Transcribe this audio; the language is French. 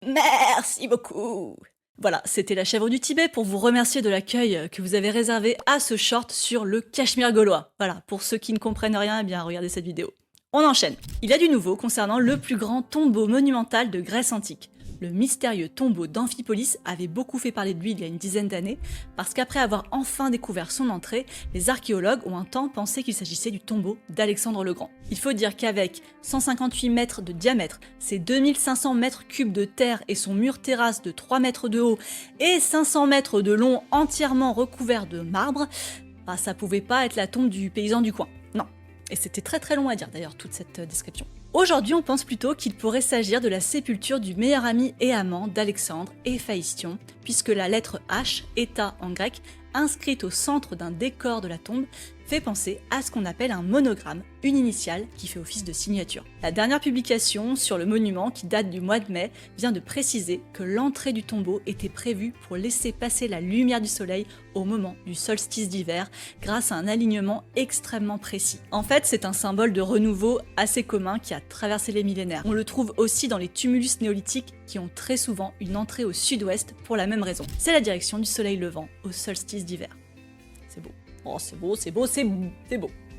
Merci beaucoup. Voilà, c'était la chèvre du Tibet pour vous remercier de l'accueil que vous avez réservé à ce short sur le Cachemire gaulois. Voilà, pour ceux qui ne comprennent rien, eh bien regardez cette vidéo. On enchaîne. Il y a du nouveau concernant le plus grand tombeau monumental de Grèce antique. Le mystérieux tombeau d'Amphipolis avait beaucoup fait parler de lui il y a une dizaine d'années, parce qu'après avoir enfin découvert son entrée, les archéologues ont un temps pensé qu'il s'agissait du tombeau d'Alexandre le Grand. Il faut dire qu'avec 158 mètres de diamètre, ses 2500 mètres cubes de terre et son mur terrasse de 3 mètres de haut et 500 mètres de long entièrement recouvert de marbre, bah, ça pouvait pas être la tombe du paysan du coin. Non. Et c'était très long à dire d'ailleurs, toute cette description. Aujourd'hui, on pense plutôt qu'il pourrait s'agir de la sépulture du meilleur ami et amant d'Alexandre, Héphaïstion, puisque la lettre H, Héta en grec, inscrite au centre d'un décor de la tombe, fait penser à ce qu'on appelle un monogramme, une initiale qui fait office de signature. La dernière publication sur le monument, qui date du mois de mai, vient de préciser que l'entrée du tombeau était prévue pour laisser passer la lumière du soleil au moment du solstice d'hiver, grâce à un alignement extrêmement précis. En fait, c'est un symbole de renouveau assez commun qui a traversé les millénaires. On le trouve aussi dans les tumulus néolithiques qui ont très souvent une entrée au sud-ouest pour la même raison. C'est la direction du soleil levant au solstice d'hiver. C'est beau. Oh, c'est beau, c'est beau, c'est beau.